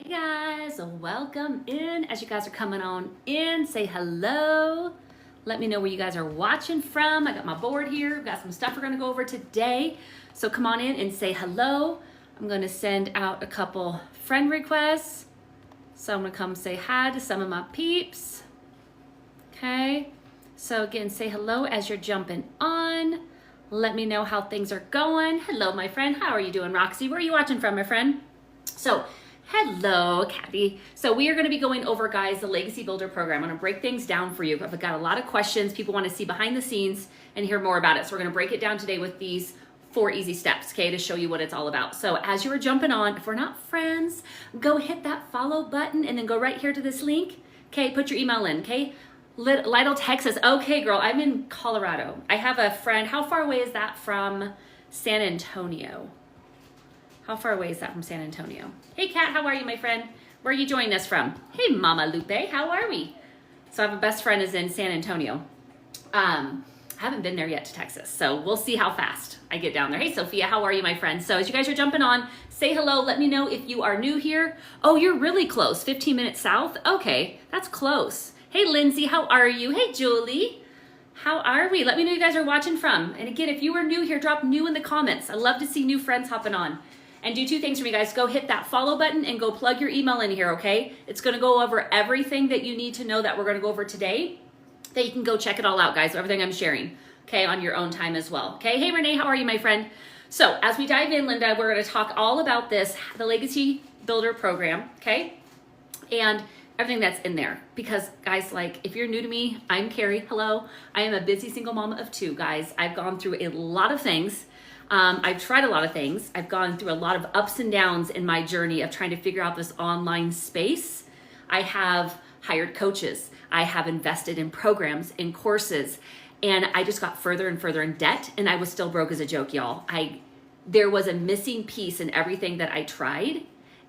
Hey guys, welcome in. As you guys are coming on in, say hello. Let me know where you guys are watching from. I got my board here. We've got some stuff we're gonna go over today. So come on in and say hello. I'm gonna send out a couple friend requests. So I'm gonna come say hi to some of my peeps. Okay, so again, say hello as you're jumping on. Let me know how things are going. Hello, my friend. How are you doing, Roxy? Where are you watching from, my friend? So, hello, Kathy. So we are going to be going over, guys, the Legacy Builder program. I'm going to break things down for you. I've got a lot of questions. People want to see behind the scenes and hear more about it. So we're going to break it down today with these 4 easy steps, okay, to show you what it's all about. So as you were jumping on, if we're not friends, go hit that follow button and then go right here to this link. Okay, put your email in, okay? Lytle, Texas. Okay, girl, I'm in Colorado. I have a friend. How far away is that from San Antonio? How far away is that from San Antonio? Hey, Kat, how are you, my friend? Where are you joining us from? Hey, Mama Lupe, how are we? So I have a best friend is in San Antonio. I haven't been there yet to Texas, so we'll see how fast I get down there. Hey, Sophia, how are you, my friend? So as you guys are jumping on, say hello. Let me know if you are new here. Oh, you're really close, 15 minutes south? Okay, that's close. Hey, Lindsay, how are you? Hey, Julie. How are we? Let me know you guys are watching from. And again, if you are new here, drop new in the comments. I love to see new friends hopping on. And do 2 things for me, guys. Go hit that follow button and go plug your email in here, okay? It's going to go over everything that you need to know that we're going to go over today, that you can go check it all out, guys, everything I'm sharing, okay, on your own time as well, okay? Hey, Renee, how are you, my friend? So as we dive in, Linda, we're going to talk all about this, the Legacy Builder program, okay? And everything that's in there. Because, guys, like, if you're new to me, I'm Carrie. Hello. I am a busy single mama of 2, guys. I've gone through a lot of things. I've tried a lot of things. I've gone through a lot of ups and downs in my journey of trying to figure out this online space. I have hired coaches. I have invested in programs, in courses, and I just got further and further in debt, and I was still broke as a joke, y'all. There was a missing piece in everything that I tried,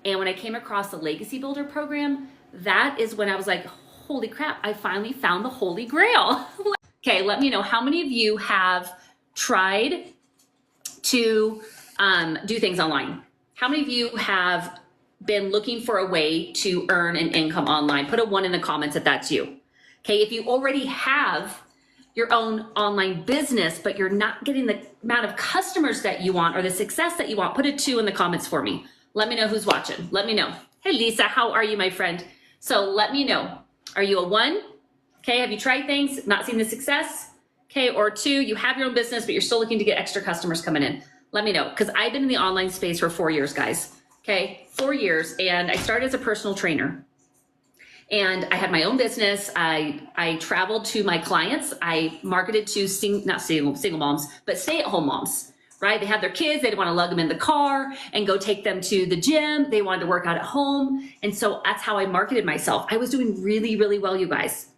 and when I came across the Legacy Builder program, that is when I was like, holy crap, I finally found the Holy Grail. Okay, let me know how many of you have tried to do things online. How many of you have been looking for a way to earn an income online? Put a 1 in the comments if that's you. Okay, if you already have your own online business, but you're not getting the amount of customers that you want or the success that you want, put a 2 in the comments for me. Let me know who's watching. Let me know. Hey, Lisa, how are you, my friend? So let me know. Are you a 1? Okay, have you tried things, not seen the success? Okay, or 2, you have your own business, but you're still looking to get extra customers coming in. Let me know, because I've been in the online space for 4 years, guys. Okay, 4 years, and I started as a personal trainer. And I had my own business. I traveled to my clients. I marketed to not single moms, but stay-at-home moms, right? They had their kids. They didn't want to lug them in the car and go take them to the gym. They wanted to work out at home. And so that's how I marketed myself. I was doing really, really well, you guys.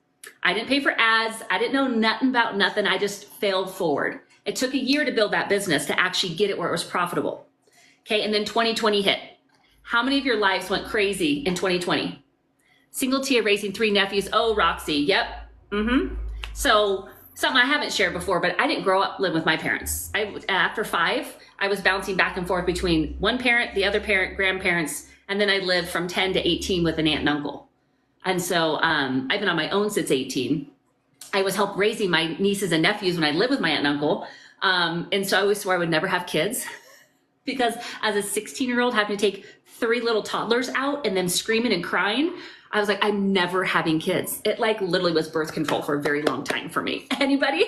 I didn't pay for ads. I didn't know nothing about nothing. I just failed forward. It took a year to build that business to actually get it where it was profitable. Okay, and then 2020 hit. How many of your lives went crazy in 2020? Single Tia raising 3 nephews. Oh, Roxy, yep. So something I haven't shared before, but I didn't grow up living with my parents. After 5, I was bouncing back and forth between one parent, the other parent, grandparents, and then I lived from 10 to 18 with an aunt and uncle. And so I've been on my own since 18. I was helped raising my nieces and nephews when I lived with my aunt and uncle. And so I always swore I would never have kids because as a 16-year-old having to take 3 little toddlers out and them screaming and crying, I was like, I'm never having kids. It like literally was birth control for a very long time for me. Anybody?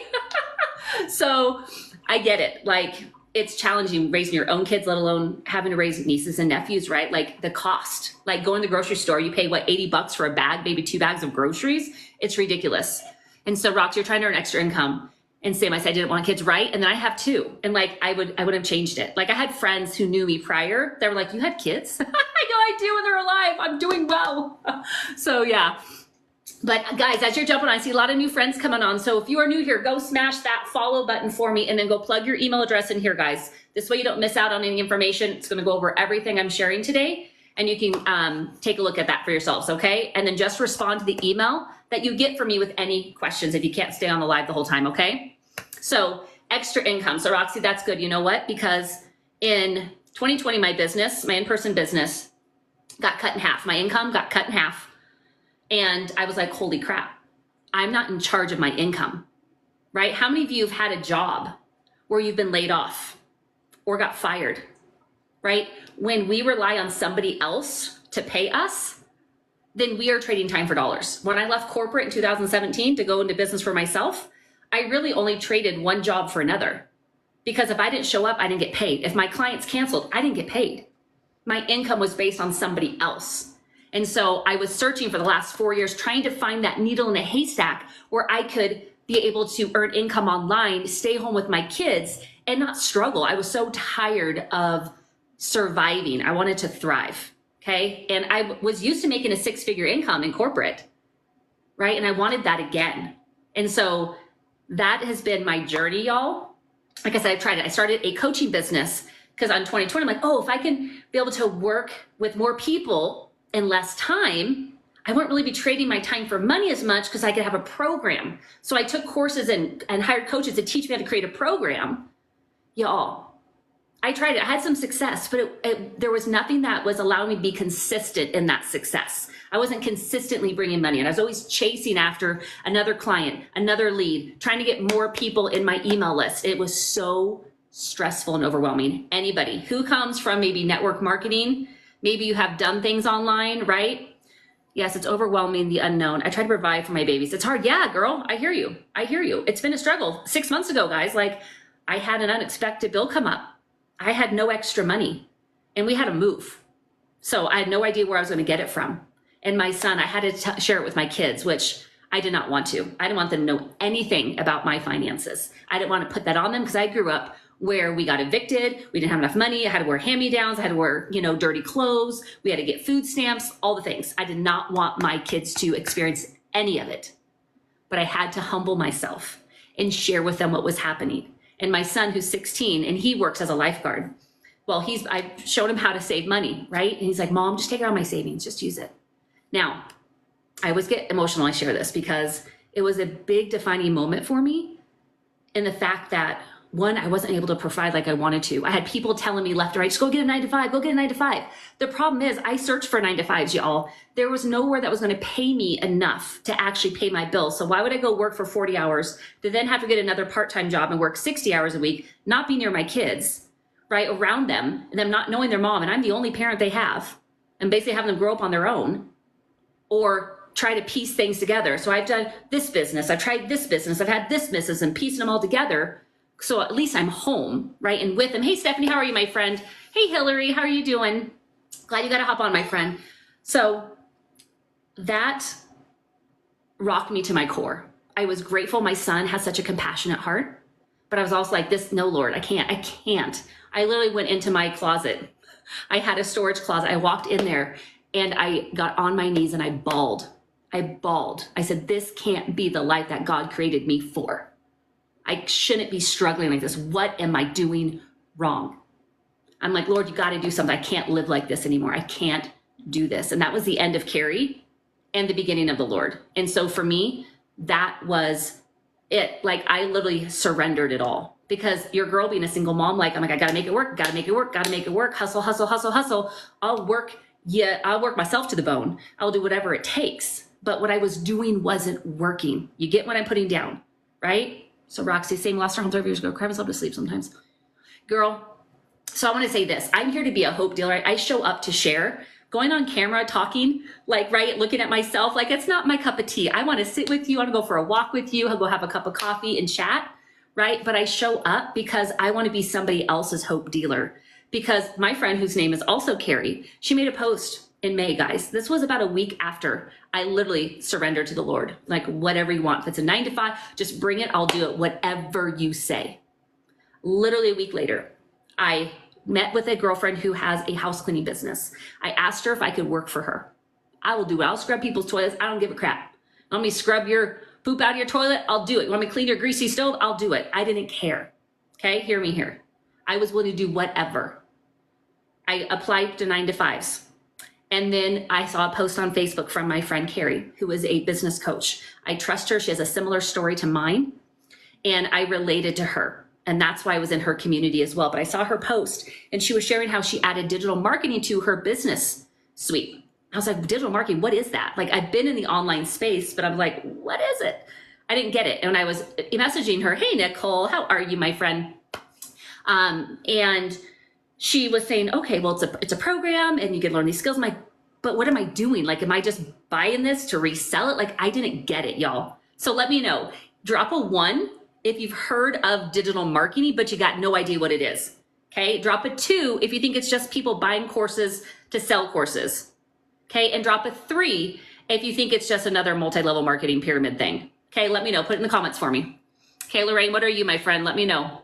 So I get it. Like, it's challenging raising your own kids, let alone having to raise nieces and nephews, right? Like the cost, like going to the grocery store, you pay what, $80 for a bag, maybe 2 bags of groceries. It's ridiculous. And so Rox, you're trying to earn extra income. And Sam, I said I didn't want kids, right? And then I have 2. And like, I would have changed it. Like I had friends who knew me prior. They were like, you had kids? I know I do and they're alive. I'm doing well. So yeah. But guys, as you're jumping on, I see a lot of new friends coming on. So if you are new here, go smash that follow button for me and then go plug your email address in here, guys. This way you don't miss out on any information. It's going to go over everything I'm sharing today. And you can take a look at that for yourselves, okay? And then just respond to the email that you get from me with any questions if you can't stay on the live the whole time, okay? So extra income. So Roxy, that's good. You know what? Because in 2020, my business, my in-person business, got cut in half. My income got cut in half. And I was like, holy crap, I'm not in charge of my income, right? How many of you have had a job where you've been laid off or got fired, right? When we rely on somebody else to pay us, then we are trading time for dollars. When I left corporate in 2017 to go into business for myself, I really only traded one job for another. Because if I didn't show up, I didn't get paid. If my clients canceled, I didn't get paid. My income was based on somebody else. And so I was searching for the last 4 years, trying to find that needle in a haystack where I could be able to earn income online, stay home with my kids, and not struggle. I was so tired of surviving. I wanted to thrive, okay? And I was used to making a 6-figure income in corporate, right? And I wanted that again. And so that has been my journey, y'all. Like I said, I've tried it. I started a coaching business because on 2020, I'm like, oh, if I can be able to work with more people in less time, I won't really be trading my time for money as much because I could have a program. So I took courses and hired coaches to teach me how to create a program. Y'all, I tried it. I had some success, but there was nothing that was allowing me to be consistent in that success. I wasn't consistently bringing money in. I was always chasing after another client, another lead, trying to get more people in my email list. It was so stressful and overwhelming. Anybody who comes from maybe network marketing, maybe you have done things online, right? Yes, it's overwhelming, the unknown. I try to provide for my babies. It's hard. Yeah, girl, I hear you. I hear you. It's been a struggle. 6 months ago, guys, like I had an unexpected bill come up. I had no extra money and we had to move. So I had no idea where I was going to get it from. And my son, I had to share it with my kids, which I did not want to. I didn't want them to know anything about my finances. I didn't want to put that on them because I grew up where we got evicted. We didn't have enough money. I had to wear hand-me-downs. I had to wear, dirty clothes. We had to get food stamps, all the things. I did not want my kids to experience any of it. But I had to humble myself and share with them what was happening. And my son, who's 16, and he works as a lifeguard. Well, I showed him how to save money, right? And he's like, Mom, just take it out of my savings. Just use it. Now, I always get emotional when I share this because it was a big defining moment for me in the fact that, one, I wasn't able to provide like I wanted to. I had people telling me left and right, just go get a 9-to-5, go get a 9-to-5. The problem is I searched for 9-to-5s, y'all. There was nowhere that was going to pay me enough to actually pay my bills. So why would I go work for 40 hours to then have to get another part-time job and work 60 hours a week, not be near my kids, right, around them, and them not knowing their mom, and I'm the only parent they have, and basically having them grow up on their own, or try to piece things together. So I've done this business, I've tried this business, I've had this business, and piecing them all together. So at least I'm home, right? And with them. Hey, Stephanie, how are you, my friend? Hey, Hillary, how are you doing? Glad you got to hop on, my friend. So that rocked me to my core. I was grateful my son has such a compassionate heart, but I was also like this, no, Lord, I can't. I literally went into my closet. I had a storage closet. I walked in there and I got on my knees and I bawled. I said, this can't be the life that God created me for. I shouldn't be struggling like this. What am I doing wrong? I'm like, Lord, you got to do something. I can't live like this anymore. I can't do this. And that was the end of Carrie and the beginning of the Lord. And so for me, that was it. Like I literally surrendered it all because your girl being a single mom, I got to make it work, got to make it work, hustle. I'll work myself to the bone. I'll do whatever it takes. But what I was doing wasn't working. You get what I'm putting down, right? So Roxy saying lost her home 30 years ago, cry myself to sleep sometimes. Girl, so I want to say this. I'm here to be a hope dealer. I show up to share. Going on camera, talking, looking at myself, it's not my cup of tea. I want to sit with you. I want to go for a walk with you. I'll go have a cup of coffee and chat, right? But I show up because I want to be somebody else's hope dealer. Because my friend, whose name is also Carrie, she made a post in May, guys. This was about a week after I literally surrendered to the Lord. Like, whatever you want. If it's a 9-to-5, just bring it. I'll do it. Whatever you say. Literally a week later, I met with a girlfriend who has a house cleaning business. I asked her if I could work for her. I will do it. I'll scrub people's toilets. I don't give a crap. You want me to scrub your poop out of your toilet? I'll do it. You want me to clean your greasy stove? I'll do it. I didn't care. Okay, hear me here. I was willing to do whatever. I applied to 9-to-5s. And then I saw a post on Facebook from my friend Carrie, who is a business coach. I trust her. She has a similar story to mine. And I related to her. And that's why I was in her community as well. But I saw her post and she was sharing how she added digital marketing to her business Sweet. I was like, digital marketing, what is that? Like, I've been in the online space, but I'm like, what is it? I didn't get it. And I was messaging her, hey, Nicole, how are you, my friend? And she was saying, okay, well, it's a program and you can learn these skills. I'm like, but what am I doing? Like, am I just buying this to resell it? Like, I didn't get it, y'all. So let me know. Drop a 1 if you've heard of digital marketing, but you got no idea what it is. Okay. Drop a 2 if you think it's just people buying courses to sell courses. Okay. And drop a 3 if you think it's just another multi-level marketing pyramid thing. Okay. Let me know. Put it in the comments for me. Okay. Lorraine, what are you, my friend? Let me know.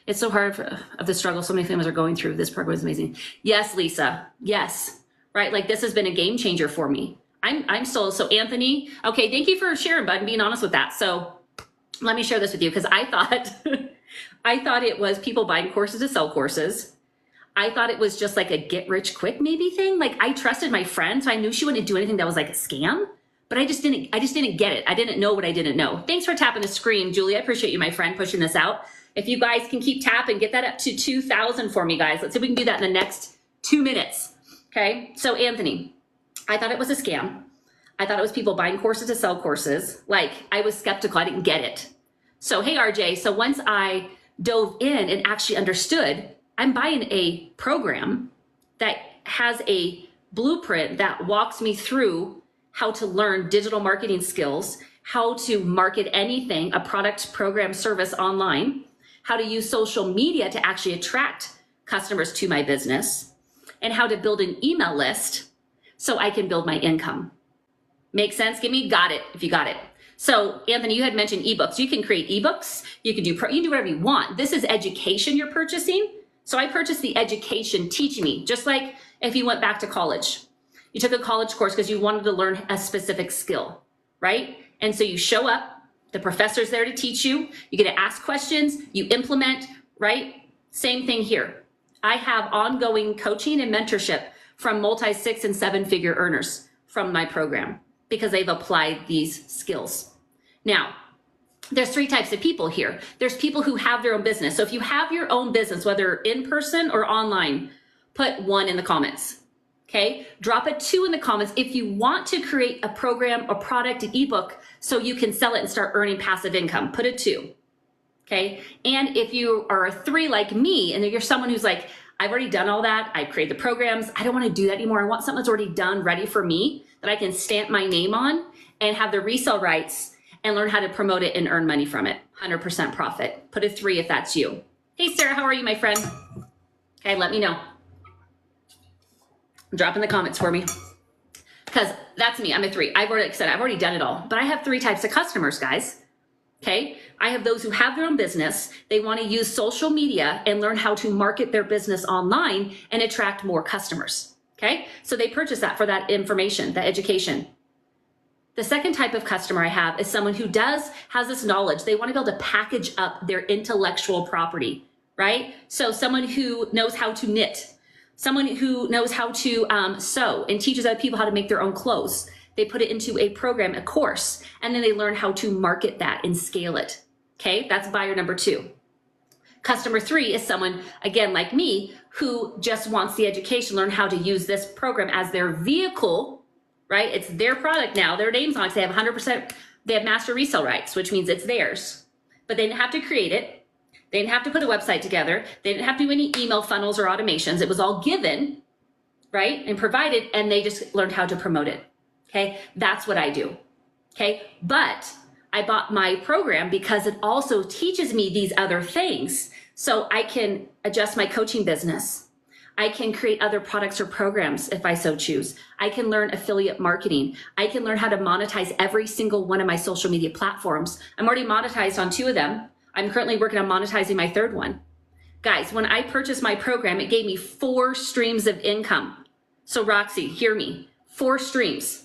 It's so hard of the struggle so many families are going through. This program is amazing. Yes, Lisa. Yes. Right? Like, this has been a game changer for me. I'm still, so Anthony, okay, thank you for sharing, bud, and being honest with that. So let me share this with you, because I thought it was people buying courses to sell courses. I thought it was just like a get rich quick maybe thing. Like, I trusted my friend, so I knew she wouldn't do anything that was like a scam, but I just didn't get it. I didn't know what I didn't know. Thanks for tapping the screen, Julie. I appreciate you, my friend, pushing this out. If you guys can keep tapping, get that up to 2,000 for me, guys. Let's see if we can do that in the next 2 minutes. Okay, so Anthony, I thought it was a scam. I thought it was people buying courses to sell courses. Like, I was skeptical, I didn't get it. So, hey RJ, so once I dove in and actually understood, I'm buying a program that has a blueprint that walks me through how to learn digital marketing skills, how to market anything, a product, program, service online, how to use social media to actually attract customers to my business, and how to build an email list so I can build my income. Make sense? Give me got it if you got it. So Anthony, you had mentioned ebooks. You can create ebooks. You can do whatever you want. This is education you're purchasing. So I purchased the education Teach Me, just like if you went back to college. You took a college course because you wanted to learn a specific skill, right? And so you show up, the professor's there to teach you. You get to ask questions, you implement, right? Same thing here. I have ongoing coaching and mentorship from multi 6 and 7 figure earners from my program because they've applied these skills. Now, there's 3 types of people here. There's people who have their own business. So if you have your own business, whether in person or online, put 1 in the comments. Okay, drop a 2 in the comments if you want to create a program, a product, an ebook so you can sell it and start earning passive income. Put a 2. Okay, and if you are a 3 like me and you're someone who's like, I've already done all that, I created the programs, I don't want to do that anymore. I want something that's already done, ready for me, that I can stamp my name on and have the resale rights and learn how to promote it and earn money from it. 100% profit. Put a 3 if that's you. Hey Sarah, how are you, my friend? Okay, let me know. Drop in the comments for me, because that's me. I'm a 3. I've already done it all, but I have 3 types of customers, guys. Okay. I have those who have their own business. They want to use social media and learn how to market their business online and attract more customers. Okay. So they purchase that for that information, that education. The second type of customer I have is someone who has this knowledge. They want to be able to package up their intellectual property, right? So someone who knows how to knit, someone who knows how to sew and teaches other people how to make their own clothes. They put it into a program, a course, and then they learn how to market that and scale it. Okay, that's buyer number 2. Customer 3 is someone, again, like me, who just wants the education, learn how to use this program as their vehicle, right? It's their product now, their name's on it. They have 100%, they have master resale rights, which means it's theirs. But they didn't have to create it. They didn't have to put a website together. They didn't have to do any email funnels or automations. It was all given, right, and provided, and they just learned how to promote it. Okay, that's what I do. Okay, but I bought my program because it also teaches me these other things. So I can adjust my coaching business. I can create other products or programs if I so choose. I can learn affiliate marketing. I can learn how to monetize every single one of my social media platforms. I'm already monetized on 2 of them. I'm currently working on monetizing my 3rd one. Guys, when I purchased my program, it gave me 4 streams of income. So Roxy, hear me, 4 streams.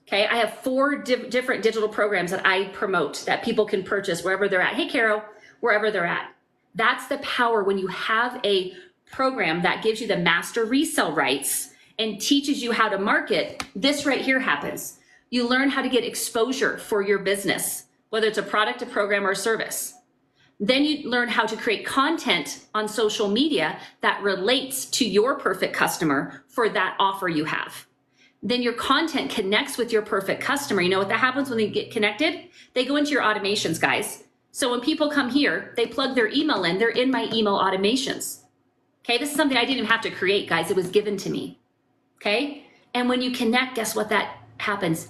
Okay, I have 4 different digital programs that I promote that people can purchase wherever they're at. Hey, Carol, wherever they're at. That's the power when you have a program that gives you the master resale rights and teaches you how to market. This right here happens. You learn how to get exposure for your business, whether it's a product, a program, or a service. Then you learn how to create content on social media that relates to your perfect customer for that offer you have. Then your content connects with your perfect customer. You know what that happens when they get connected? They go into your automations, guys. So when people come here, they plug their email in, they're in my email automations. Okay, this is something I didn't even have to create, guys. It was given to me. Okay, and when you connect, guess what that happens?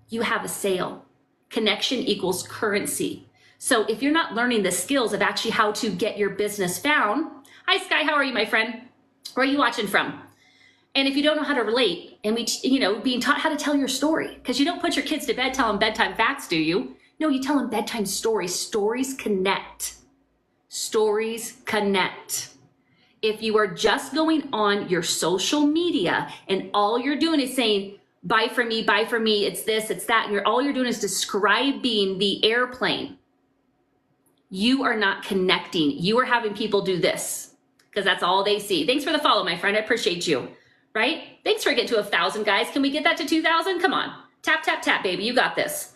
You have a sale. Connection equals currency. So if you're not learning the skills of actually how to get your business found, hi Sky, how are you, my friend? Where are you watching from? And if you don't know how to relate, and being taught how to tell your story, because you don't put your kids to bed, tell them bedtime facts, do you? No, you tell them bedtime stories. Stories connect. Stories connect. If you are just going on your social media and all you're doing is saying, buy from me, it's this, it's that, and all you're doing is describing the airplane, you are not connecting. You are having people do this because that's all they see. Thanks for the follow, my friend. I appreciate you, right? Thanks for getting to 1,000, guys. Can we get that to 2,000? Come on. Tap, tap, tap, baby. You got this.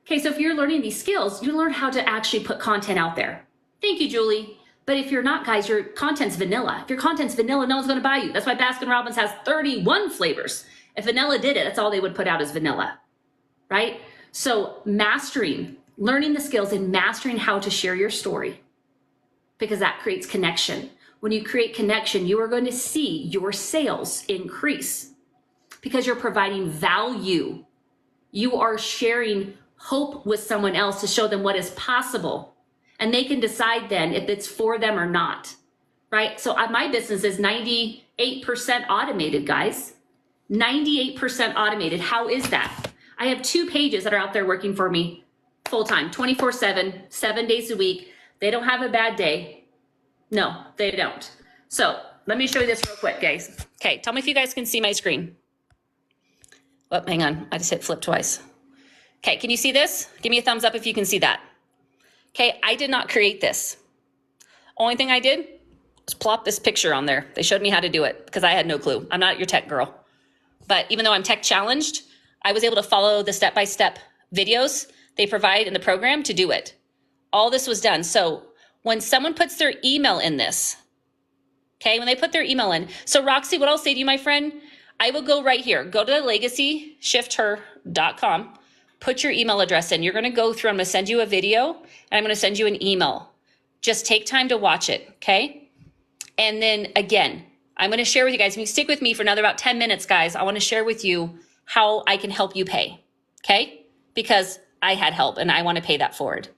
Okay, so if you're learning these skills, you learn how to actually put content out there. Thank you, Julie. But if you're not, guys, your content's vanilla. If your content's vanilla, no one's going to buy you. That's why Baskin-Robbins has 31 flavors. If vanilla did it, that's all they would put out is vanilla, right? So learning the skills and mastering how to share your story, because that creates connection. When you create connection, you are going to see your sales increase because you're providing value. You are sharing hope with someone else to show them what is possible. And they can decide then if it's for them or not, right? So my business is 98% automated, guys. 98% automated. How is that? I have 2 pages that are out there working for me full-time, 24/7, 7 days a week. They don't have a bad day. No, they don't. So let me show you this real quick, guys. Okay, tell me if you guys can see my screen. Oh, hang on. I just hit flip twice. Okay, can you see this? Give me a thumbs up if you can see that. Okay, I did not create this. Only thing I did was plop this picture on there. They showed me how to do it because I had no clue. I'm not your tech girl. But even though I'm tech challenged, I was able to follow the step-by-step videos they provide in the program to do it. All this was done. So when someone puts their email in this, okay, when they put their email in. So Roxy, what I'll say to you, my friend, I will go right here. Go to legacyshifter.com. Put your email address in. You're going to go through. I'm going to send you a video and I'm going to send you an email. Just take time to watch it, okay? And then again, I'm going to share with you guys. If you stick with me for another about 10 minutes, guys, I want to share with you how I can help you pay, okay? Because I had help and I want to pay that forward.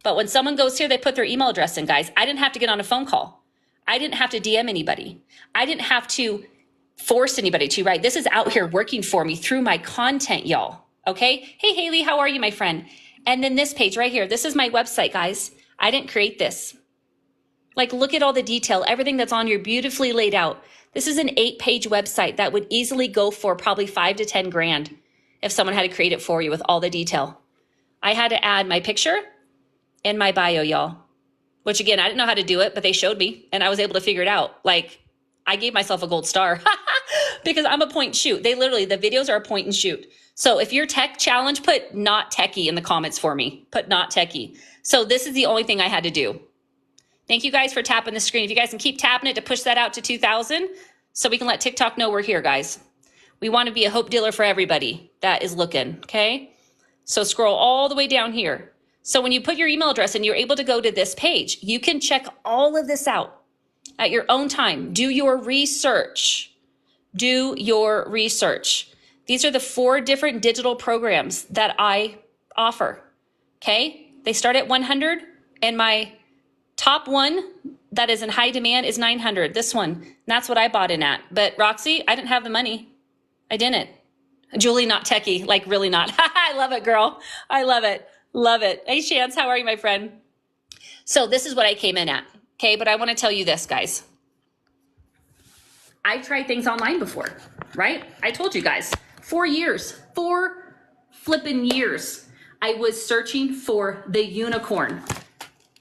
But when someone goes here, they put their email address in, guys. I didn't have to get on a phone call. I didn't have to DM anybody. I didn't have to force anybody to, right? This is out here working for me through my content, y'all. Okay. Hey, Haley, how are you, my friend? And then this page right here, this is my website, guys. I didn't create this. Like, look at all the detail, everything that's on here beautifully laid out. This is an 8-page website that would easily go for probably 5 to 10 grand if someone had to create it for you with all the detail. I had to add my picture and my bio, y'all, which again, I didn't know how to do it, but they showed me and I was able to figure it out. Like, I gave myself a gold star because I'm a point and shoot. The videos are a point and shoot. So if you're tech challenged, put not techie in the comments for me. Put not techie. So this is the only thing I had to do. Thank you guys for tapping the screen. If you guys can keep tapping it to push that out to 2,000 so we can let TikTok know we're here, guys. We want to be a hope dealer for everybody that is looking, okay? So scroll all the way down here. So when you put your email address in, you're able to go to this page. You can check all of this out at your own time. Do your research. Do your research. These are the 4 different digital programs that I offer, okay? They start at 100 and my top one that is in high demand is 900. This one, that's what I bought in at. But Roxy, I didn't have the money. I didn't. Julie, not techie, like really not. I love it, girl. I love it. Love it. Hey, Chance, how are you, my friend? So this is what I came in at, okay? But I want to tell you this, guys. I've tried things online before, right? I told you guys, 4 years, 4 flipping years, I was searching for the unicorn,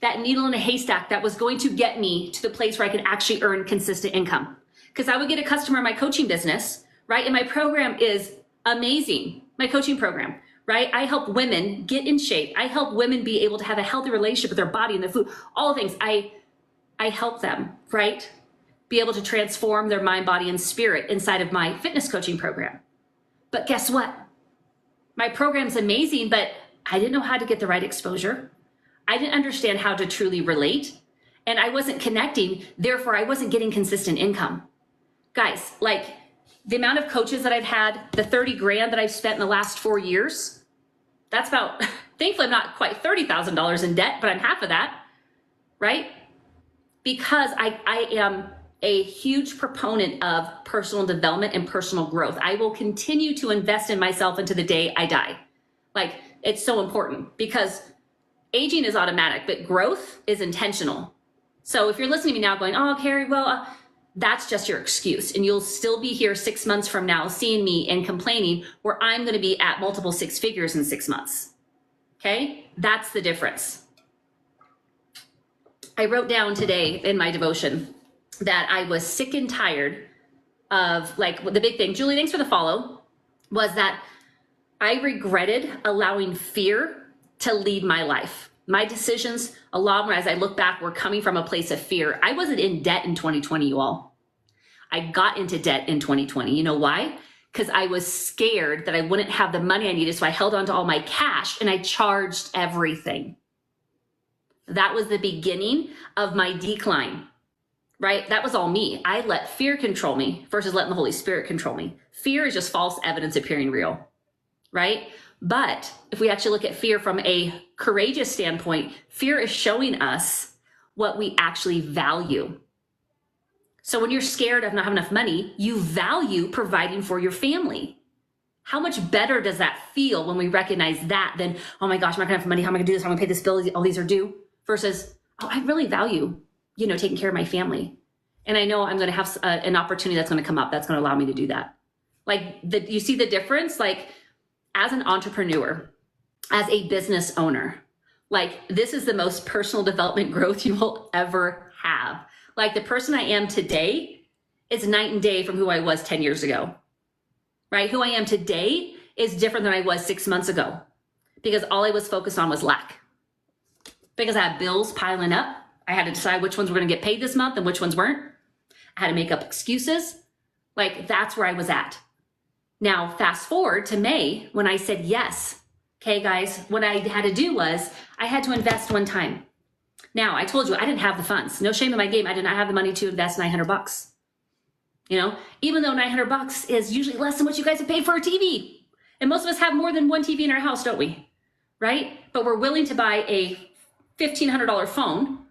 that needle in a haystack that was going to get me to the place where I could actually earn consistent income. Because I would get a customer in my coaching business, right? And my program is amazing, my coaching program, right? I help women get in shape. I help women be able to have a healthy relationship with their body and their food, all the things. I help them, right? Be able to transform their mind, body, and spirit inside of my fitness coaching program. But guess what? My program's amazing, but I didn't know how to get the right exposure. I didn't understand how to truly relate, and I wasn't connecting. Therefore, I wasn't getting consistent income. Guys, like the amount of coaches that I've had, the 30 grand that I've spent in the last 4 years, that's about, thankfully I'm not quite $30,000 in debt, but I'm half of that, right? Because I am a huge proponent of personal development and personal growth. I will continue to invest in myself into the day I die. Like, it's so important because aging is automatic, but growth is intentional. So if you're listening to me now going, oh, Carrie, well, that's just your excuse. And you'll still be here 6 months from now seeing me and complaining where I'm going to be at multiple six figures in 6 months. Okay? That's the difference. I wrote down today in my devotion that I was sick and tired of, like, the big thing, Julie, thanks for the follow, was that I regretted allowing fear to lead my life. My decisions, a lot of them, as I look back, were coming from a place of fear. I wasn't in debt in 2020, you all. I got into debt in 2020. You know why? Because I was scared that I wouldn't have the money I needed, so I held on to all my cash and I charged everything. That was the beginning of my decline. Right? That was all me. I let fear control me versus letting the Holy Spirit control me. Fear is just false evidence appearing real, right? But if we actually look at fear from a courageous standpoint, fear is showing us what we actually value. So when you're scared of not having enough money, you value providing for your family. How much better does that feel when we recognize that than, oh my gosh, I'm not gonna have money. How am I gonna do this? How am I gonna pay this bill? All these are due. Versus, oh, I really value taking care of my family. And I know I'm going to have an opportunity that's going to come up that's going to allow me to do that. Like, you see the difference? Like, as an entrepreneur, as a business owner, like, this is the most personal development growth you will ever have. Like, the person I am today is night and day from who I was 10 years ago, right? Who I am today is different than I was 6 months ago because all I was focused on was lack. Because I had bills piling up. I had to decide which ones were going to get paid this month and which ones weren't. I had to make up excuses. Like, that's where I was at. Now, fast forward to May when I said yes. Okay, guys, what I had to do was I had to invest one time. Now, I told you I didn't have the funds. No shame in my game. I did not have the money to invest $900. Even though $900 is usually less than what you guys have paid for a TV. And most of us have more than one TV in our house, don't we? Right? But we're willing to buy a $1,500 phone,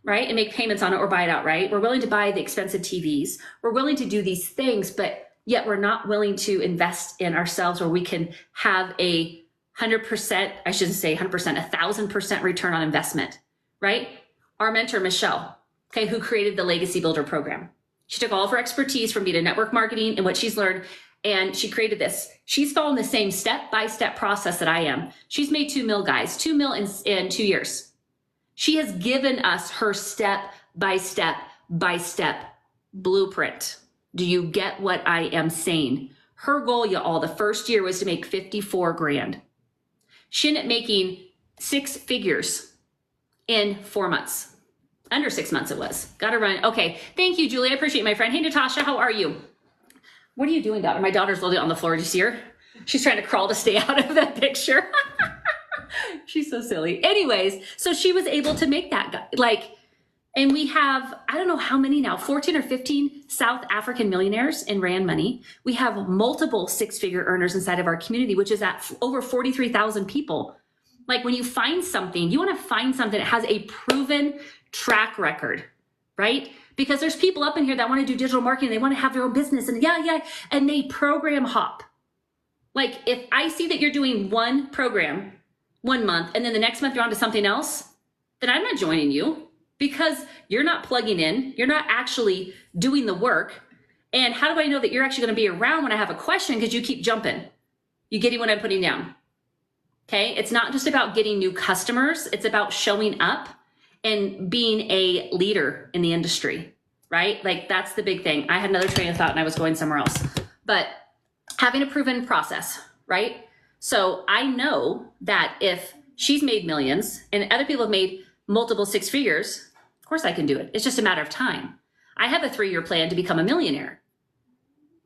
right? And make payments on it or buy it outright. We're willing to buy the expensive TVs. We're willing to do these things, but yet we're not willing to invest in ourselves where we can have a 100%, I shouldn't say 100%, 1,000% return on investment, right? Our mentor, Michelle, okay, who created the Legacy Builder program. She took all of her expertise from being in network marketing and what she's learned, and she created this. She's following the same step-by-step process that I am. She's made 2 mil, guys, 2 mil in 2 years. She has given us her step-by-step blueprint. Do you get what I am saying? Her goal, y'all, the first year was to make 54 grand. She ended up making 6 figures in 4 months. Under 6 months it was. Got to run. Okay. Thank you, Julie. I appreciate it, my friend. Hey, Natasha, how are you? What are you doing, daughter? My daughter's literally on the floor. Did you see her? She's trying to crawl to stay out of that picture. She's so silly. Anyways, so she was able to make that, and we have, I don't know how many now, 14 or 15 South African millionaires in Rand Money. We have multiple 6-figure earners inside of our community, which is at over 43,000 people. Like, when you find something, you want to find something that has a proven track record, right? Because there's people up in here that want to do digital marketing. They want to have their own business and and they program hop. Like, if I see that you're doing one program 1 month and then the next month you're on to something else, then I'm not joining you because you're not plugging in. You're not actually doing the work. And how do I know that you're actually going to be around when I have a question? Because you keep jumping. You getting what I'm putting down? Okay. It's not just about getting new customers. It's about showing up and being a leader in the industry, right? Like, that's the big thing. I had another train of thought and I was going somewhere else, but having a proven process, right? So I know that if she's made millions and other people have made multiple six figures, of course I can do it. It's just a matter of time. I have a 3-year plan to become a millionaire.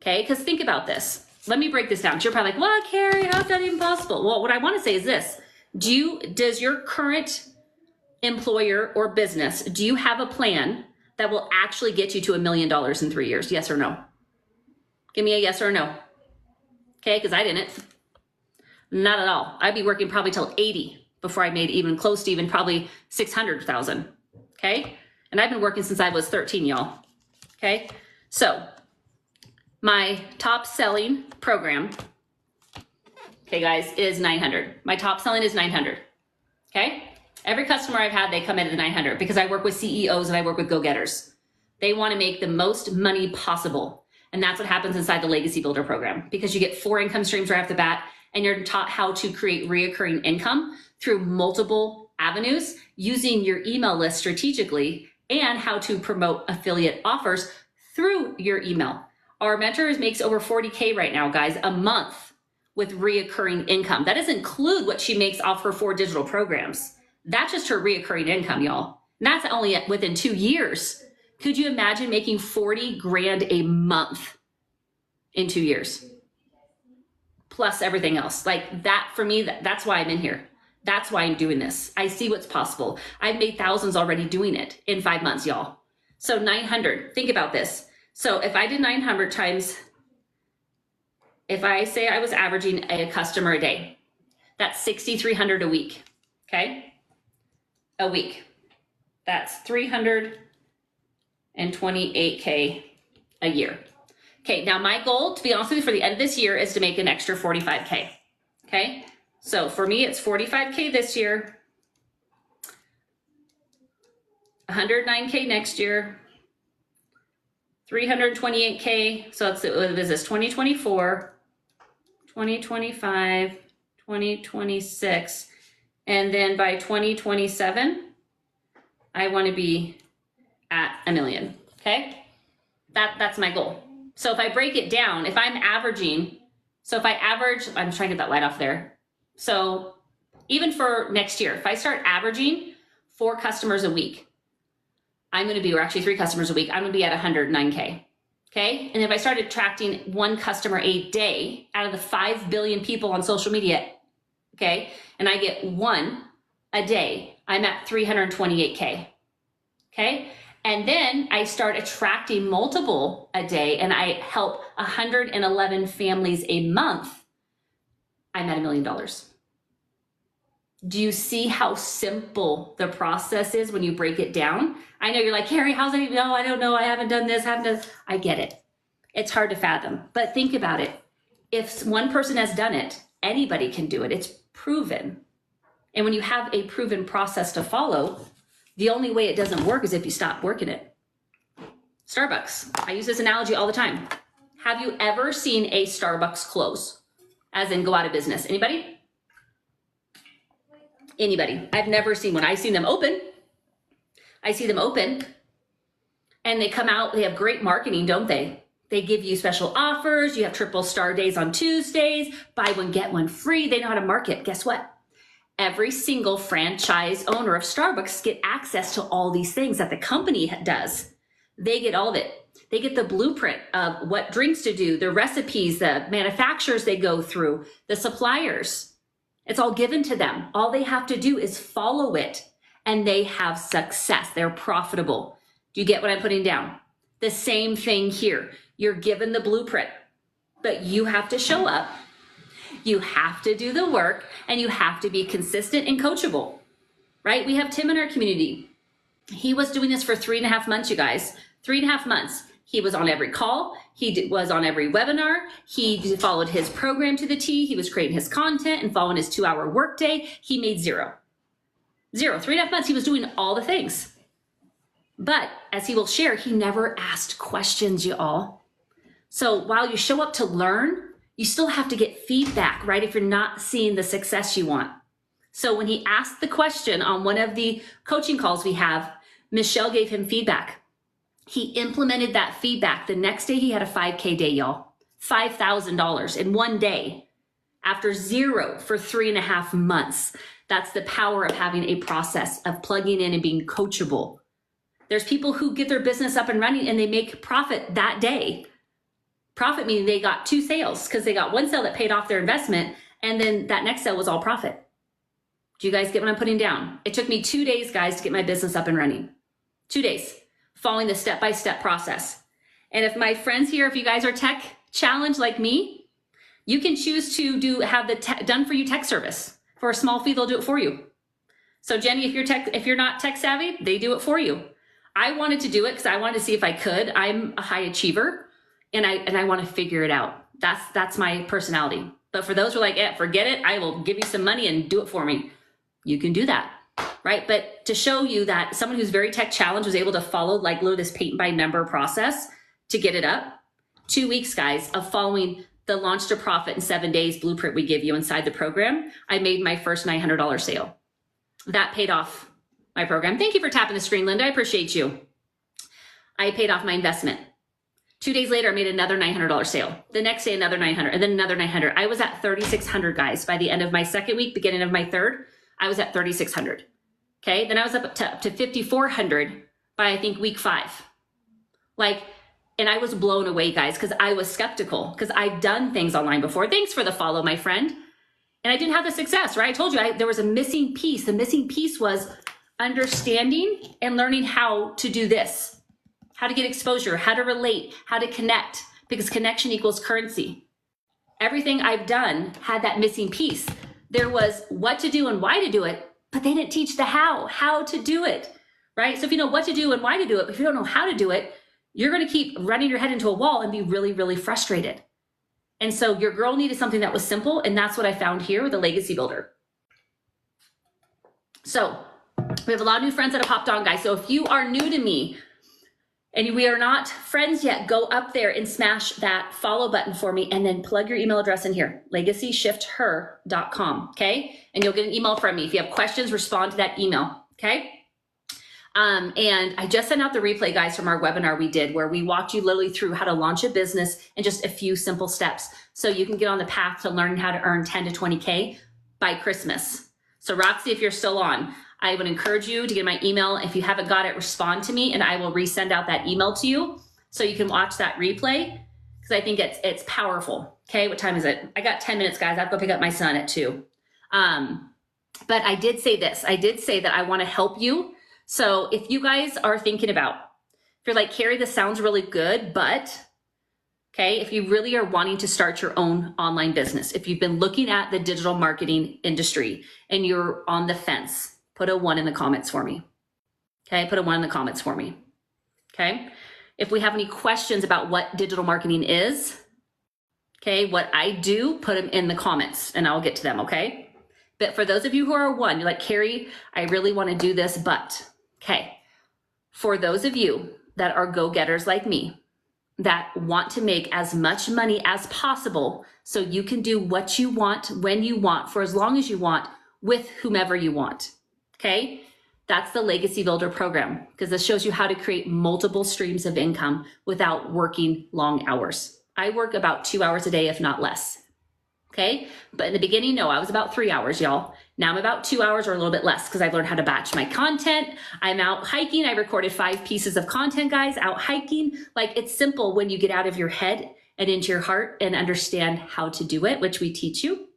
Okay, because think about this. Let me break this down. You're probably like, well, Carrie, how's that even possible? Well, what I want to say is this. Does your current employer or business, do you have a plan that will actually get you to $1 million in 3 years? Yes or no? Give me a yes or no. Okay, because I didn't. Not at all. I'd be working probably till 80 before I made even close to even probably 600,000. Okay, and I've been working since I was 13, y'all. Okay, so my top selling program, okay guys, is 900. My top selling is 900. Okay, every customer I've had, they come in at the 900 because I work with CEOs and I work with go-getters. They want to make the most money possible. And that's what happens inside the Legacy Builder program, because you get 4 income streams right off the bat, and you're taught how to create reoccurring income through multiple avenues using your email list strategically, and how to promote affiliate offers through your email. Our mentor makes over 40K right now, guys, a month with reoccurring income. That doesn't include what she makes off her 4 digital programs. That's just her reoccurring income, y'all. And that's only within 2 years. Could you imagine making 40 grand a month in 2 years? Plus everything else. Like that, for me, that's why I'm in here. That's why I'm doing this. I see what's possible. I've made thousands already doing it in 5 months, y'all. So 900, think about this. So if I did 900 times, if I say I was averaging a customer a day, that's 6,300 a week, okay? A week. That's 328K a year. Okay, now my goal, to be honest with you, for the end of this year is to make an extra 45K, okay? So for me, it's 45K this year, 109K next year, 328K, so it's, what is this, 2024, 2025, 2026, and then by 2027, I want to be at $1 million, okay? That's my goal. So if I break it down, if I'm averaging, so if I average, I'm trying to get that light off there. So even for next year, if I start averaging 4 customers a week, I'm going to be, or actually 3 customers a week, I'm going to be at 109K. Okay. And if I start attracting 1 customer a day out of the 5 billion people on social media, okay, and I get 1 a day, I'm at 328K. Okay. And then I start attracting multiple a day and I help 111 families a month, I'm at $1 million. Do you see how simple the process is when you break it down? I know you're like, Carrie, how's that even? Oh, I don't know. I haven't done this. I get it. It's hard to fathom, but think about it. If one person has done it, anybody can do it. It's proven. And when you have a proven process to follow, the only way it doesn't work is if you stop working it. Starbucks. I use this analogy all the time. Have you ever seen a Starbucks close? As in go out of business? Anybody? Anybody? I've never seen one. I've seen them open. I see them open and they come out. They have great marketing, don't they? They give you special offers. You have triple star days on Tuesdays. Buy one, get one free. They know how to market. Guess what? Every single franchise owner of Starbucks get access to all these things that the company does. They get all of it. They get the blueprint of what drinks to do, the recipes, the manufacturers they go through, the suppliers. It's all given to them. All they have to do is follow it and they have success. They're profitable. Do you get what I'm putting down? The same thing here. You're given the blueprint, but you have to show up. You have to do the work and you have to be consistent and coachable, right? We have Tim in our community. He was doing this for 3.5 months, you guys. 3.5 months. He was on every call. He was on every webinar. He followed his program to the T. He was creating his content and following his 2-hour workday. He made zero. 3.5 months. He was doing all the things. But as he will share, he never asked questions, y'all. So while you show up to learn, you still have to get feedback, right? If you're not seeing the success you want. So when he asked the question on one of the coaching calls we have, Michelle gave him feedback. He implemented that feedback. The next day he had a 5K day, y'all. $5,000 in one day after 0 for 3.5 months. That's the power of having a process, of plugging in and being coachable. There's people who get their business up and running and they make profit that day. Profit meaning they got 2 sales because they got 1 sale that paid off their investment, and then that next sale was all profit. Do you guys get what I'm putting down? It took me 2 days, guys, to get my business up and running. 2 days, following the step-by-step process. And if my friends here, if you guys are tech challenged like me, you can choose to have the done for you tech service. For a small fee, they'll do it for you. So Jenny, if you're not tech savvy, they do it for you. I wanted to do it because I wanted to see if I could. I'm a high achiever and I want to figure it out. That's my personality. But for those who are like, forget it, I will give you some money and do it for me. You can do that, right? But to show you that someone who's very tech challenged was able to follow like this paint by number process to get it up. 2 weeks, guys, of following the launch to profit in 7 days blueprint we give you inside the program, I made my first $900 sale. That paid off my program. Thank you for tapping the screen, Linda. I appreciate you. I paid off my investment. 2 days later, I made another $900 sale. The next day, another 900, and then another 900. I was at 3,600, guys. By the end of my second week, beginning of my third, I was at 3,600. Okay, then I was up to 5,400 by, I think, week 5. And I was blown away, guys, because I was skeptical, because I've done things online before. Thanks for the follow, my friend. And I didn't have the success, right? I told you there was a missing piece. The missing piece was understanding and learning how to do this, how to get exposure, how to relate, how to connect, because connection equals currency. Everything I've done had that missing piece. There was what to do and why to do it, but they didn't teach the how to do it, right? So if you know what to do and why to do it, but if you don't know how to do it, you're going to keep running your head into a wall and be really, really frustrated. And so your girl needed something that was simple, and that's what I found here with the Legacy Builder. So we have a lot of new friends that have hopped on, guys. So if you are new to me and we are not friends yet, go up there and smash that follow button for me and then plug your email address in here, legacyshifter.com, okay? And you'll get an email from me. If you have questions, respond to that email, okay? And I just sent out the replay, guys, from our webinar we did, where we walked you literally through how to launch a business in just a few simple steps so you can get on the path to learning how to earn 10 to 20K by Christmas. So Roxy, if you're still on, I would encourage you to get my email. If you haven't got it, respond to me and I will resend out that email to you so you can watch that replay, because I think it's powerful. Okay, what time is it? I got 10 minutes, guys. I have to go pick up my son at 2. But I did say this. I did say that I want to help you. So if you guys are thinking about, if you're like, Carrie, this sounds really good, but okay, if you really are wanting to start your own online business, if you've been looking at the digital marketing industry and you're on the fence, put a 1 in the comments for me. Okay, put a 1 in the comments for me. Okay, if we have any questions about what digital marketing is, okay, what I do, put them in the comments and I'll get to them, okay? But for those of you who are 1, you're like, Carrie, I really want to do this, but, okay, for those of you that are go-getters like me, that want to make as much money as possible so you can do what you want, when you want, for as long as you want, with whomever you want, okay? That's the Legacy Builder program, because this shows you how to create multiple streams of income without working long hours. I work about 2 hours a day, if not less, okay? But in the beginning, no, I was about 3 hours, y'all. Now I'm about 2 hours or a little bit less because I've learned how to batch my content. I'm out hiking. I recorded 5 pieces of content, guys, out hiking. Like, it's simple when you get out of your head and into your heart and understand how to do it, which we teach you,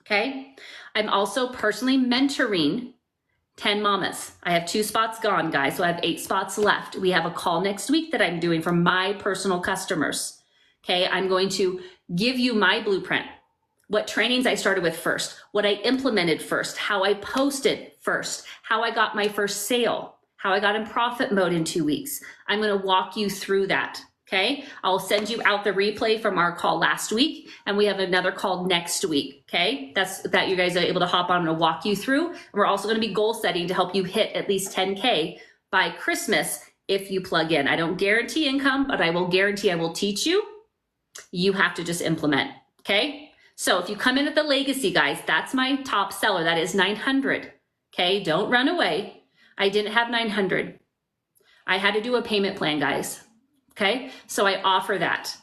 okay? I'm also personally mentoring 10 mamas. I have 2 spots gone, guys, so I have 8 spots left. We have a call next week that I'm doing for my personal customers, okay? I'm going to give you my blueprint, what trainings I started with first, what I implemented first, how I posted first, how I got my first sale, how I got in profit mode in 2 weeks. I'm going to walk you through that, okay? I'll send you out the replay from our call last week, and we have another call next week, okay? That you guys are able to hop on. I'm going to walk you through. And we're also going to be goal setting to help you hit at least 10K by Christmas if you plug in. I don't guarantee income, but I will guarantee I will teach you. You have to just implement, okay? So if you come in at the Legacy, guys, that's my top seller. That is 900, okay? Don't run away. I didn't have 900. I had to do a payment plan, guys, okay? So I offer that.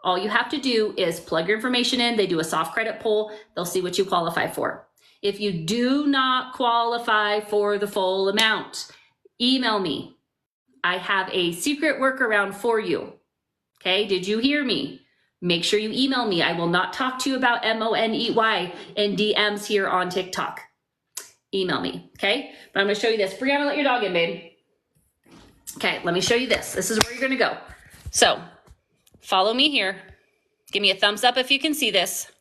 All you have to do is plug your information in. They do a soft credit pull. They'll see what you qualify for. If you do not qualify for the full amount, email me. I have a secret workaround for you. Okay, did you hear me? Make sure you email me. I will not talk to you about MONEY in DMs here on TikTok. Email me, okay? But I'm gonna show you this. Brianna, let your dog in, babe. Okay, let me show you this. This is where you're gonna go. So, follow me here. Give me a thumbs up if you can see this.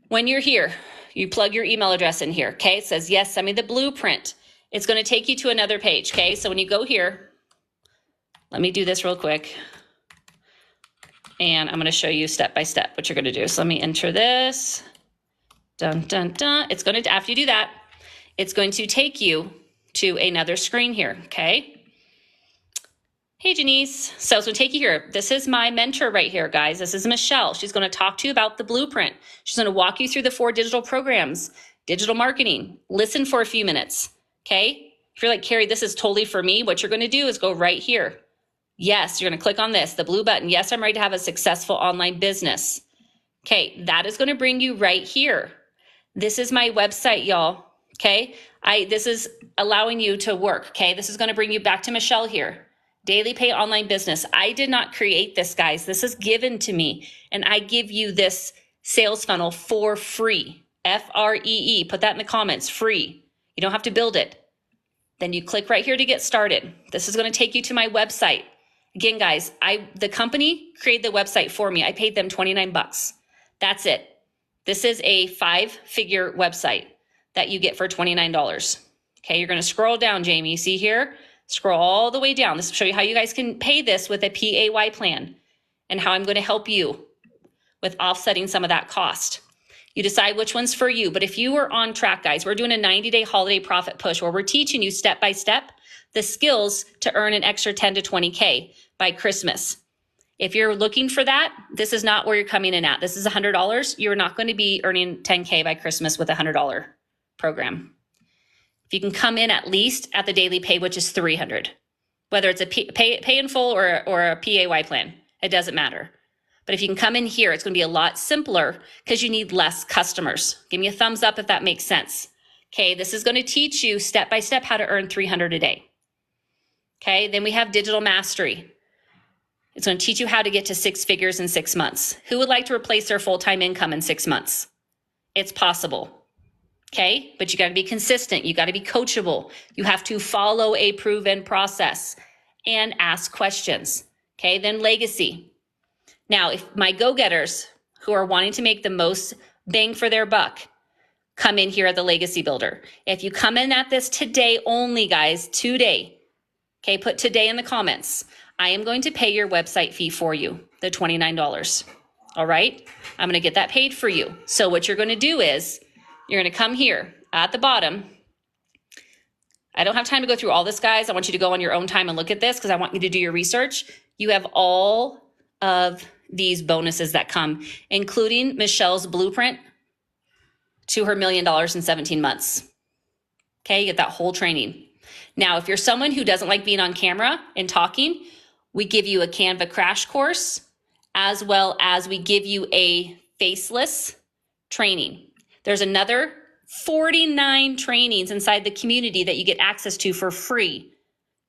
When you're here, you plug your email address in here, okay? It says, yes, send me the blueprint. It's gonna take you to another page, okay? So when you go here, let me do this real quick. And I'm gonna show you step by step what you're gonna do. So let me enter this. Dun, dun, dun. It's gonna, after you do that, it's going to take you to another screen here, okay? Hey, Janice. So it's gonna take you here. This is my mentor right here, guys. This is Michelle. She's gonna talk to you about the blueprint. She's gonna walk you through the 4 digital programs, digital marketing. Listen for a few minutes, okay? If you're like, Carrie, this is totally for me, what you're gonna do is go right here. Yes, you're gonna click on this, the blue button. Yes, I'm ready to have a successful online business. Okay, that is gonna bring you right here. This is my website, y'all, okay? This is allowing you to work, okay? This is gonna bring you back to Michelle here. Daily Pay Online Business. I did not create this, guys. This is given to me, and I give you this sales funnel for free. F-R-E-E, put that in the comments, free. You don't have to build it. Then you click right here to get started. This is gonna take you to my website. Again, guys, the company created the website for me. I paid them 29 bucks. That's it. This is a 5-figure website that you get for $29. Okay, you're gonna scroll down, Jamie. See here? Scroll all the way down. This will show you how you guys can pay this with a PAY plan and how I'm gonna help you with offsetting some of that cost. You decide which one's for you, but if you are on track, guys, we're doing a 90-day holiday profit push where we're teaching you step by step the skills to earn an extra 10 to 20K by Christmas. If you're looking for that, this is not where you're coming in at. This is $100. You're not going to be earning 10K by Christmas with a $100 program. If you can come in at least at the daily pay, which is $300, whether it's a pay in full or a PAY plan, it doesn't matter. But if you can come in here, it's going to be a lot simpler because you need less customers. Give me a thumbs up if that makes sense. Okay, this is going to teach you step by step how to earn $300 a day. Okay, then we have Digital Mastery. It's going to teach you how to get to 6 figures in 6 months. Who would like to replace their full-time income in 6 months? It's possible. Okay, but you got to be consistent. You got to be coachable. You have to follow a proven process and ask questions. Okay, then Legacy. Now, if my go-getters who are wanting to make the most bang for their buck, come in here at the Legacy Builder. If you come in at this today only, guys, today, okay, put today in the comments. I am going to pay your website fee for you, the $29. All right, I'm going to get that paid for you. So what you're going to do is you're going to come here at the bottom. I don't have time to go through all this, guys. I want you to go on your own time and look at this because I want you to do your research. You have all of these bonuses that come, including Michelle's blueprint to her $1 million in 17 months. Okay, you get that whole training. Now, if you're someone who doesn't like being on camera and talking, we give you a Canva crash course, as well as we give you a faceless training. There's another 49 trainings inside the community that you get access to for free.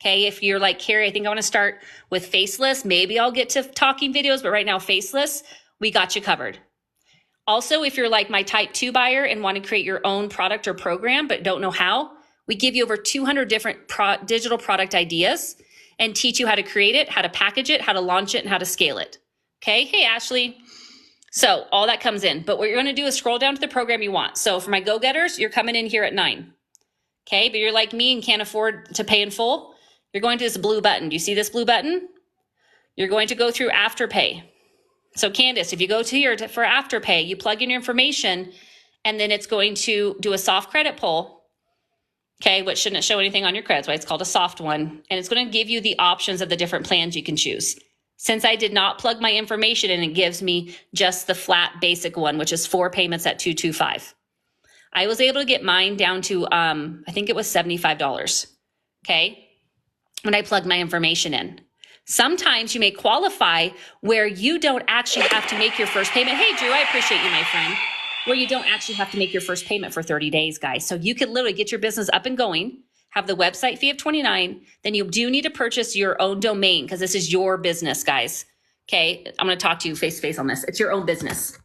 Okay, if you're like, Carrie, I think I want to start with faceless. Maybe I'll get to talking videos, but right now faceless, we got you covered. Also, if you're like my type 2 buyer and want to create your own product or program, but don't know how, we give you over 200 different digital product ideas and teach you how to create it, how to package it, how to launch it, and how to scale it. Okay, hey, Ashley. So all that comes in, but what you're gonna do is scroll down to the program you want. So for my go-getters, you're coming in here at 9. Okay, but you're like me and can't afford to pay in full, you're going to this blue button. Do you see this blue button? You're going to go through Afterpay. So Candace, if you go to here for Afterpay, you plug in your information, and then it's going to do a soft credit pull, okay, which shouldn't show anything on your credit, that's why it's called a soft one, and it's going to give you the options of the different plans you can choose. Since I did not plug my information in, it gives me just the flat basic one, which is 4 payments at $225. I was able to get mine down to, I think it was $75, okay, when I plugged my information in. Sometimes you may qualify where you don't actually have to make your first payment. Hey, Drew, I appreciate you, my friend. Where you don't actually have to make your first payment for 30 days, guys. So you can literally get your business up and going, have the website fee of $29. Then you do need to purchase your own domain because this is your business, guys. Okay, I'm going to talk to you face to face on this. It's your own business,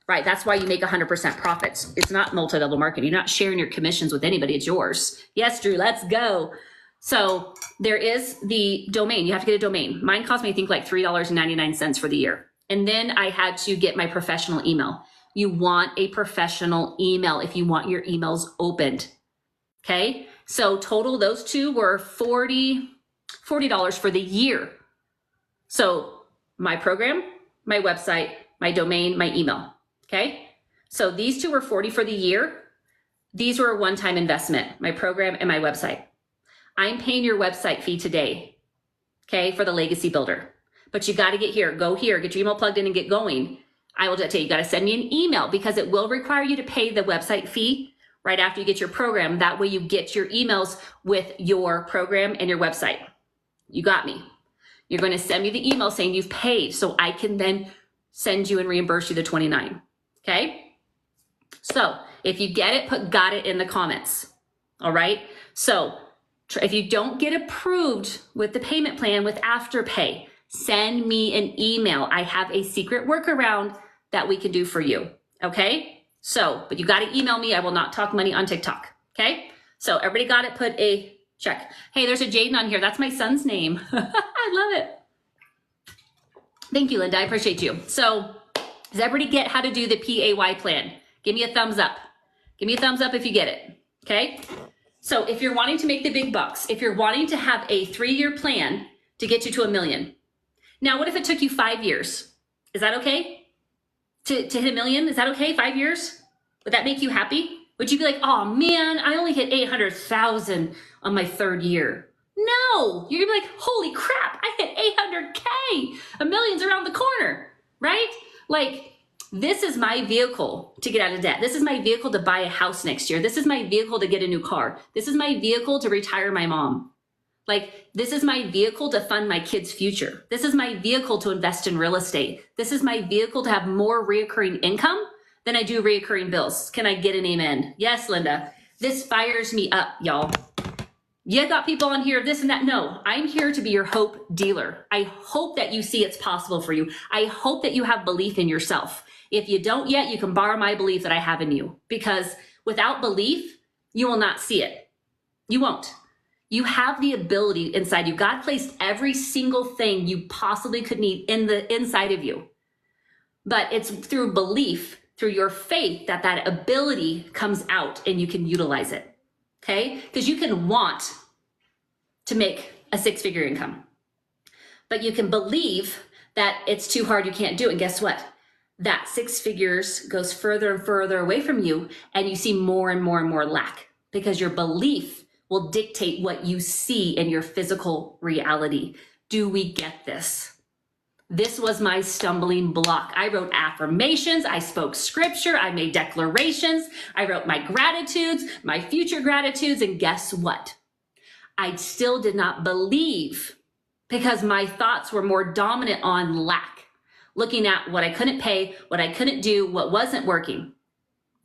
right? That's why you make 100% profits. It's not multi-level marketing. You're not sharing your commissions with anybody. It's yours. Yes, Drew, let's go. So there is the domain. You have to get a domain. Mine cost me, I think, like $3.99 for the year. And then I had to get my professional email. You want a professional email if you want your emails opened. Okay. So total, those two were $40 for the year. So my program, my website, my domain, my email. Okay. So these two were $40 for the year. These were a one-time investment, my program and my website. I'm paying your website fee today, okay, for the Legacy Builder. But you got to get here, go here, get your email plugged in and get going. I will tell you, you got to send me an email because it will require you to pay the website fee right after you get your program. That way you get your emails with your program and your website. You got me. You're going to send me the email saying you've paid so I can then send you and reimburse you the $29, okay? So if you get it, put got it in the comments, all right? So if you don't get approved with the payment plan with Afterpay, send me an email. I have a secret workaround that we can do for you, okay? So, but you got to email me. I will not talk money on TikTok, okay? So everybody got it, put a check. Hey, there's a Jaden on here. That's my son's name. I love it. Thank you, Linda. I appreciate you. So does everybody get how to do the PAY plan? Give me a thumbs up. Give me a thumbs up if you get it, okay? So if you're wanting to make the big bucks, if you're wanting to have a 3-year plan to get you to $1 million. Now, what if it took you 5 years? Is that okay? To hit $1 million? Is that okay? 5 years? Would that make you happy? Would you be like, oh man, I only hit 800,000 on my 3rd year? No, you're gonna be like, holy crap, I hit 800K. $1 million's around the corner, right? Like, this is my vehicle to get out of debt. This is my vehicle to buy a house next year. This is my vehicle to get a new car. This is my vehicle to retire my mom. Like, this is my vehicle to fund my kids' future. This is my vehicle to invest in real estate. This is my vehicle to have more reoccurring income than I do reoccurring bills. Can I get an amen? Yes, Linda. This fires me up, y'all. You got people on here, this and that. No, I'm here to be your hope dealer. I hope that you see it's possible for you. I hope that you have belief in yourself. If you don't yet, you can borrow my belief that I have in you, because without belief, you will not see it. You won't. You have the ability inside you. God placed every single thing you possibly could need in the inside of you. But it's through belief, through your faith, that that ability comes out and you can utilize it. Okay? Because you can want to make a 6-figure income, but you can believe that it's too hard, you can't do it. And guess what? That 6 figures goes further and further away from you, and you see more and more and more lack, because your belief will dictate what you see in your physical reality. Do we get this? This was my stumbling block. I wrote affirmations, I spoke scripture, I made declarations, I wrote my gratitudes, my future gratitudes, and guess what? I still did not believe, because my thoughts were more dominant on lack, looking at what I couldn't pay, what I couldn't do, what wasn't working.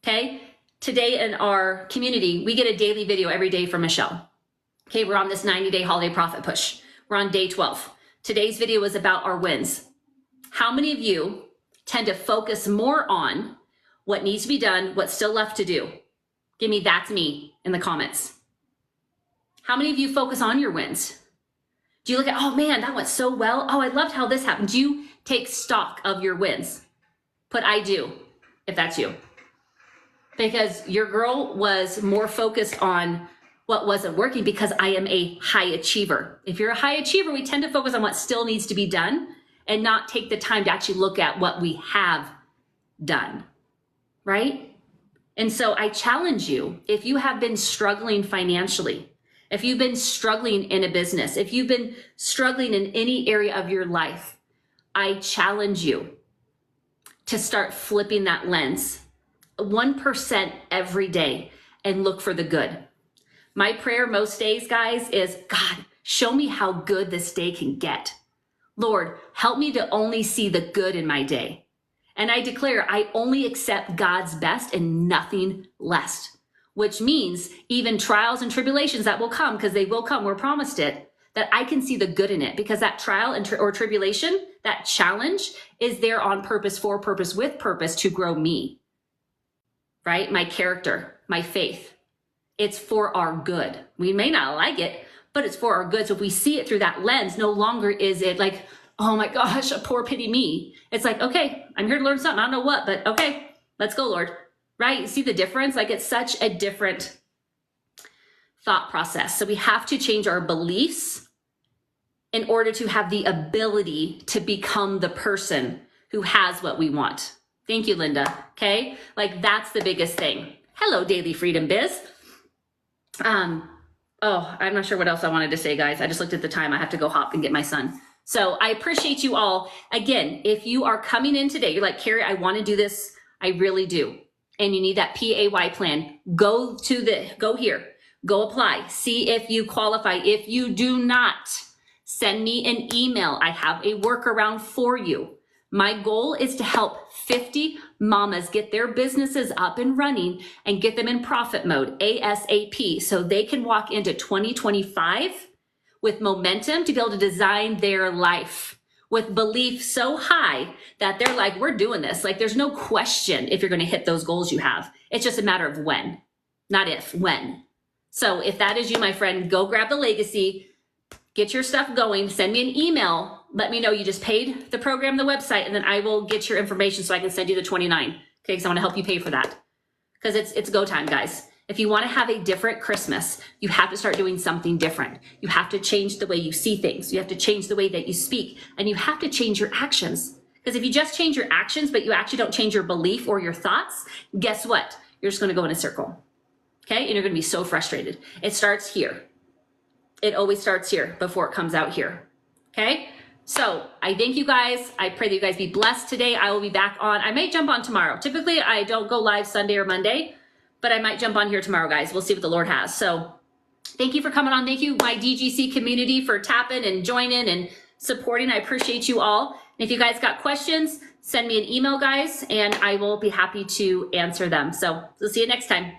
Okay? Today in our community, we get a daily video every day from Michelle. Okay, we're on this 90-day holiday profit push. We're on day 12. Today's video is about our wins. How many of you tend to focus more on what needs to be done, what's still left to do? Give me "that's me" in the comments. How many of you focus on your wins? Do you look at, oh man, that went so well. Oh, I loved how this happened. Do you take stock of your wins? Put "I do" if that's you. Because your girl was more focused on what wasn't working, because I am a high achiever. If you're a high achiever, we tend to focus on what still needs to be done and not take the time to actually look at what we have done, right? And so I challenge you, if you have been struggling financially, if you've been struggling in a business, if you've been struggling in any area of your life, I challenge you to start flipping that lens 1% every day and look for the good. My prayer most days, guys, is, God, show me how good this day can get. Lord, help me to only see the good in my day. And I declare I only accept God's best and nothing less, which means even trials and tribulations that will come, because they will come, we're promised it, that I can see the good in it, because that trial and or tribulation, that challenge is there on purpose, for purpose, with purpose to grow me, right? My character, my faith. It's for our good. We may not like it, but it's for our good. So if we see it through that lens, no longer is it like, oh my gosh, a poor pity me. It's like, okay, I'm here to learn something. I don't know what, but okay, let's go, Lord. Right? You see the difference? Like, it's such a different thought process. So we have to change our beliefs in order to have the ability to become the person who has what we want. Thank you, Linda. Okay? Like, that's the biggest thing. Hello, Daily Freedom Biz. Oh, I'm not sure what else I wanted to say, guys. I just looked at the time. I have to go hop and get my son. So I appreciate you all. Again, if you are coming in today, you're like, Carrie, I want to do this. I really do. And you need that PAY plan. Go here, go apply. See if you qualify. If you do not, send me an email. I have a workaround for you. My goal is to help 50 mamas get their businesses up and running and get them in profit mode ASAP, so they can walk into 2025 with momentum to be able to design their life with belief so high that they're like, we're doing this. Like, there's no question if you're going to hit those goals you have. It's just a matter of when, not if, when. So if that is you, my friend, go grab the legacy, get your stuff going, send me an email. Let me know you just paid the program, the website, and then I will get your information so I can send you the 29. Okay, because I want to help you pay for that. Because it's go time, guys. If you want to have a different Christmas, you have to start doing something different. You have to change the way you see things. You have to change the way that you speak. And you have to change your actions. Because if you just change your actions, but you actually don't change your belief or your thoughts, guess what? You're just going to go in a circle. Okay? And you're going to be so frustrated. It starts here. It always starts here before it comes out here. Okay? So I thank you guys. I pray that you guys be blessed today. I will be back on. I may jump on tomorrow. Typically, I don't go live Sunday or Monday, but I might jump on here tomorrow, guys. We'll see what the Lord has. So thank you for coming on. Thank you, my DGC community, for tapping and joining and supporting. I appreciate you all. And if you guys got questions, send me an email, guys, and I will be happy to answer them. So we'll see you next time.